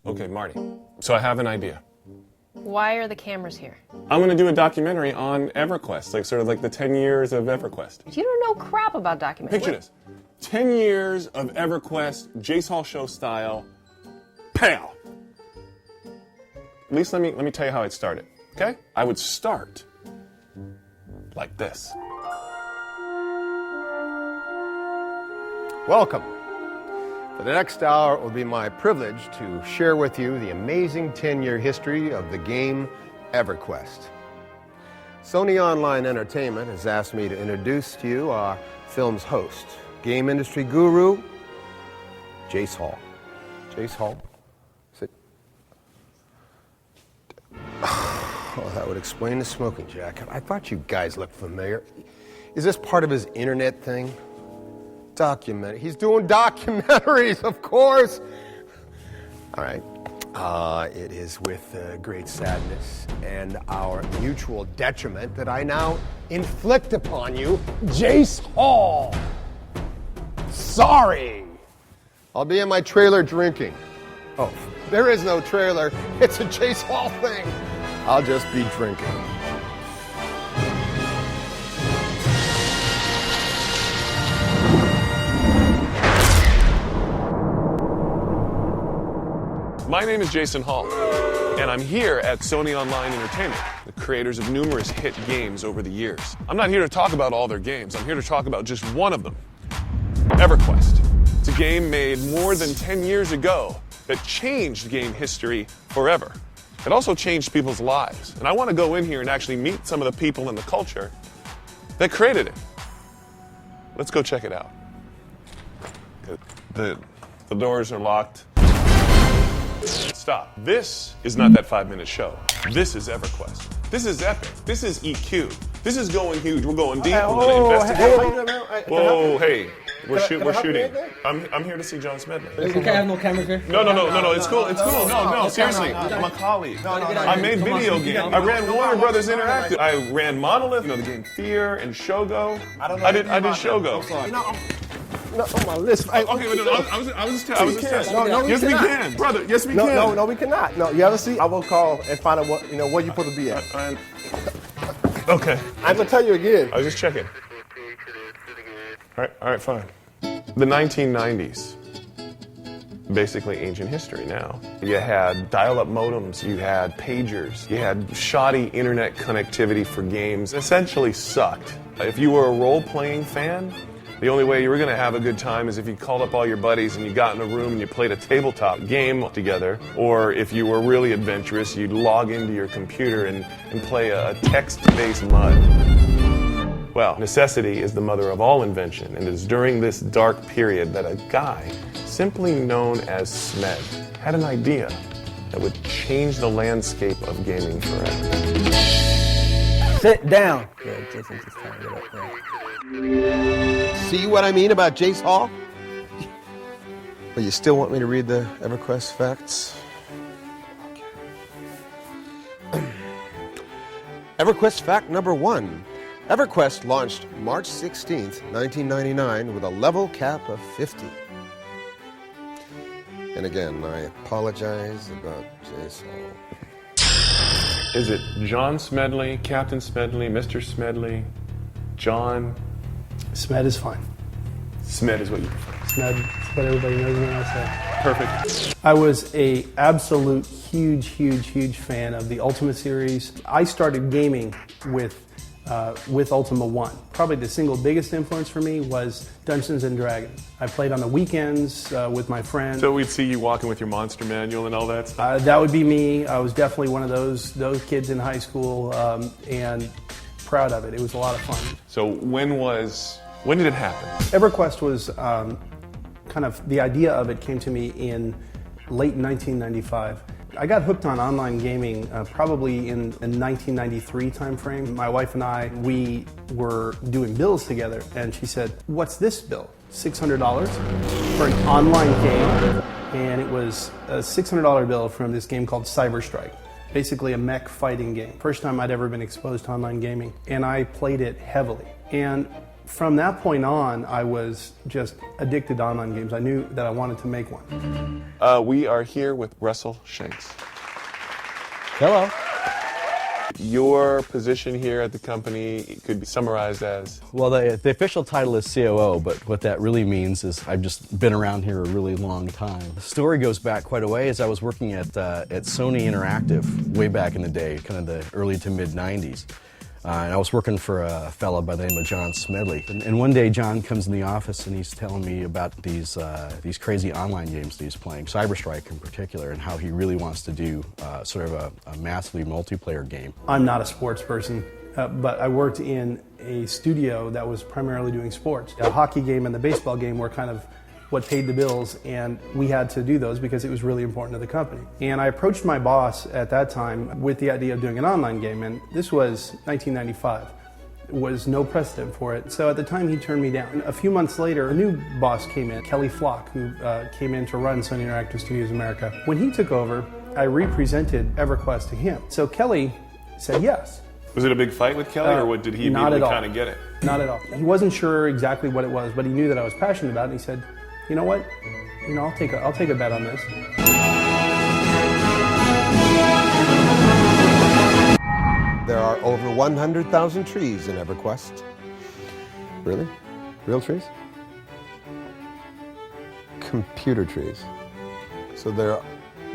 Okay, Marty. So I have an idea. Why are the cameras here? I'm going to do a documentary on EverQuest, like sort of like the 10 years of EverQuest. You don't know crap about documentaries. Picture this. 10 years of EverQuest, Jace Hall show style. Pow! At least let me tell you how I'd start it, okay? I would start like this. Welcome. For the next hour, it will be my privilege to share with you the amazing 10-year history of the game EverQuest. Sony Entertainment has asked me to introduce to you our film's host, game industry guru, Jace Hall. Jace Hall, sit. Oh, that would explain the smoking jacket. I thought you guys looked familiar. Is this part of his internet thing? He's doing documentaries, of course. All right. It is with great sadness and our mutual detriment that I now inflict upon you Jace Hall. Sorry. I'll be in my trailer drinking. Oh, there is no trailer. It's a Jace Hall thing. I'll just be drinking. My name is Jason Hall, and I'm here at Sony Entertainment, the creators of numerous hit games over the years. I'm not here to talk about all their games. I'm here to talk about just one of them, EverQuest. It's a game made more than 10 years ago that changed game history forever. It also changed people's lives, and I want to go in here and actually meet some of the people in the culture that created it. Let's go check it out. The doors are locked. Stop. This is not that 5-minute show. This is EverQuest. This is epic. This is EQ. This is going huge. We're going deep. We're going to investigate. Whoa, hey. We're shooting. I'm here to see John Smedley. We can't have no cameras here? No. It's cool. No, seriously. I'm a colleague. I made video games. I ran Warner Brothers Interactive. I ran Monolith, the game Fear and Shogo. I did Shogo. Not on my list. Okay, I was just testing. Yes, we can, brother. Yes, we can. No, we cannot. No, you have a seat? I will call and find out where you're supposed to be at. Okay. I'm gonna tell you again. I was just checking. All right, fine. The 1990s, basically ancient history now. You had dial-up modems, you had pagers, you had shoddy internet connectivity for games. It essentially sucked. If you were a role-playing fan, the only way you were going to have a good time is if you called up all your buddies and you got in a room and you played a tabletop game together. Or if you were really adventurous, you'd log into your computer and play a text-based MUD. Well, necessity is the mother of all invention, and it is during this dark period that a guy, simply known as Smed, had an idea that would change the landscape of gaming forever. Sit down. Yeah, Jason's just trying to get up there. See what I mean about Jace Hall? But you still want me to read the EverQuest facts? Okay. EverQuest fact number 1. EverQuest launched March 16th, 1999 with a level cap of 50. And again, I apologize about Jace Hall. Is it John Smedley, Captain Smedley, Mr. Smedley, John? Smed is fine. Smed is what you prefer. Smed, that's what everybody knows me when I say. Perfect. I was a absolute huge fan of the Ultima series. I started gaming with Ultima 1. Probably the single biggest influence for me was Dungeons and Dragons. I played on the weekends with my friends. So we'd see you walking with your monster manual and all that stuff? That would be me. I was definitely one of those kids in high school, and proud of it. It was a lot of fun. So when did it happen? EverQuest was kind of, the idea of it came to me in late 1995. I got hooked on online gaming probably in 1993 timeframe. My wife and I, we were doing bills together, and she said, "What's this bill? $600 for an online game?" And it was a $600 bill from this game called Cyber Strike. Basically a mech fighting game. First time I'd ever been exposed to online gaming, and I played it heavily. And From that point on, I was just addicted to online games. I knew that I wanted to make one. We are here with Russell Shanks. Hello. Your position here at the company could be summarized as? Well, the official title is COO, but what that really means is I've just been around here a really long time. The story goes back quite a ways. I was working at Sony Interactive way back in the day, kind of the early to mid-90s. And I was working for a fella by the name of John Smedley. And one day John comes in the office and he's telling me about these crazy online games that he's playing, Cyberstrike in particular, and how he really wants to do sort of a massively multiplayer game. I'm not a sports person, but I worked in a studio that was primarily doing sports. The hockey game and the baseball game were kind of what paid the bills, and we had to do those because it was really important to the company. And I approached my boss at that time with the idea of doing an online game, and this was 1995. There was no precedent for it, so at the time he turned me down. A few months later, a new boss came in, Kelly Flock, who came in to run Sony Interactive Studios America. When he took over, I represented EverQuest to him. So Kelly said yes. Was it a big fight with Kelly, or did he immediately kind of get it? Not at all. He wasn't sure exactly what it was, but he knew that I was passionate about it, and he said, you know what? I'll take a bet on this. There are over 100,000 trees in EverQuest. Really? Real trees? Computer trees. So there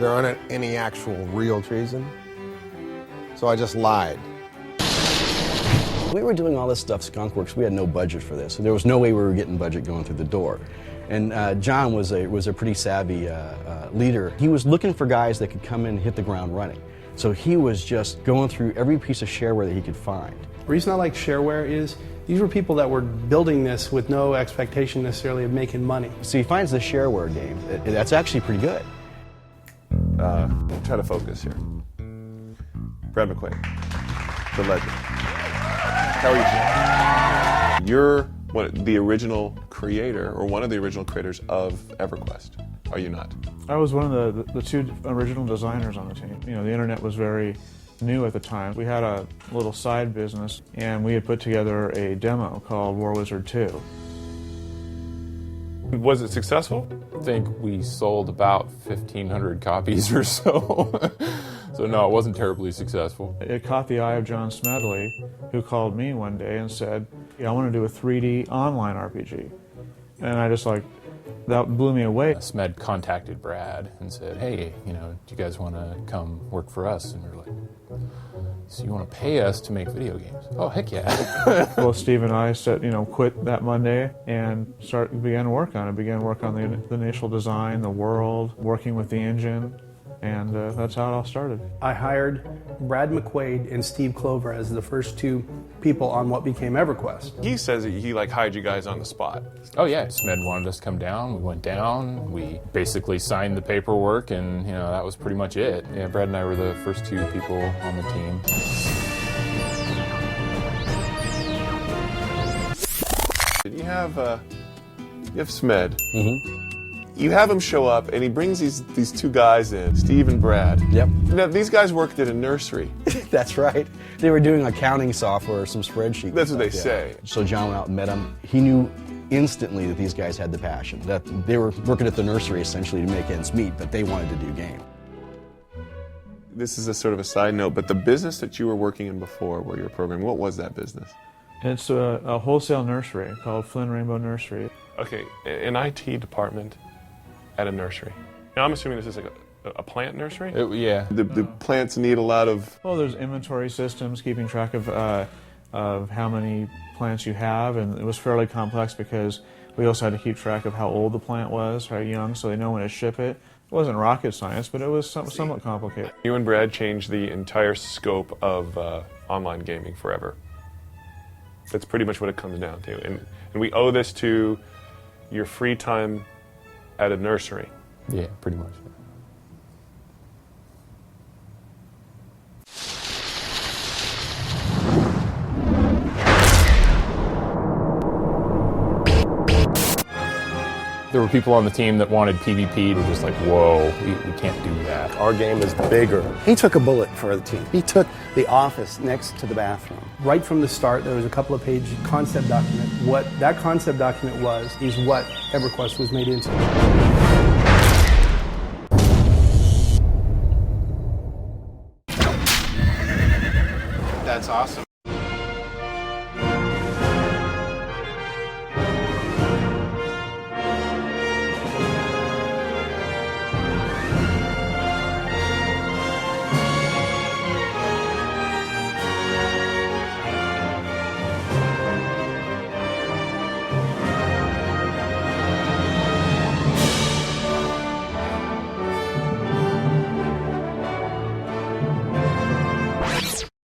aren't any actual real trees in them? So I just lied. We were doing all this stuff, Skunkworks. We had no budget for this, so there was no way we were getting budget going through the door. And John was a pretty savvy leader. He was looking for guys that could come in and hit the ground running. So he was just going through every piece of shareware that he could find. The reason I like shareware is these were people that were building this with no expectation necessarily of making money. So he finds the shareware game. That's actually pretty good. Try to focus here. Brad McQuaid, the legend. How are you? You're the original creator, or one of the original creators of EverQuest, are you not? I was one of the two original designers on the team. You know, the internet was very new at the time. We had a little side business, and we had put together a demo called War Wizard 2. Was it successful? I think we sold about 1,500 copies or so. So no, it wasn't terribly successful. It caught the eye of John Smedley, who called me one day and said, I want to do a 3D online RPG. And I just that blew me away. Smed contacted Brad and said, hey, do you guys want to come work for us? And we were like, so you want to pay us to make video games? Oh, heck yeah. Well, Steve and I quit that Monday and began to work on it. Began to work on the initial design, the world, working with the engine. And that's how it all started. I hired Brad McQuaid and Steve Clover as the first two people on what became EverQuest. He says that he hired you guys on the spot. Oh yeah, Smed wanted us to come down. We went down. We basically signed the paperwork, and that was pretty much it. Yeah, Brad and I were the first two people on the team. You have Smed. Mm-hmm. You have him show up, and he brings these two guys in, Steve and Brad. Yep. Now, these guys worked at a nursery. That's right. They were doing accounting software, some spreadsheets. That's what they say. So John went out and met them. He knew instantly that these guys had the passion, that they were working at the nursery essentially to make ends meet, but they wanted to do game. This is a sort of a side note, but the business that you were working in before, where you were programming, what was that business? It's a wholesale nursery called Flynn Rainbow Nursery. Okay, an IT department at a nursery. Now, I'm assuming this is a plant nursery? Yeah. The plants need a lot of... Well, there's inventory systems, keeping track of how many plants you have, and it was fairly complex because we also had to keep track of how old the plant was, how young, so they know when to ship it. It wasn't rocket science, but it was somewhat complicated. You and Brad changed the entire scope of online gaming forever. That's pretty much what it comes down to. And we owe this to your free time at a nursery. Yeah, pretty much. There were people on the team that wanted PvP to just like, whoa, we can't do that. Our game is bigger. He took a bullet for the team. He took the office next to the bathroom. Right from the start, there was a couple of page concept document. What that concept document was is what EverQuest was made into. That's awesome.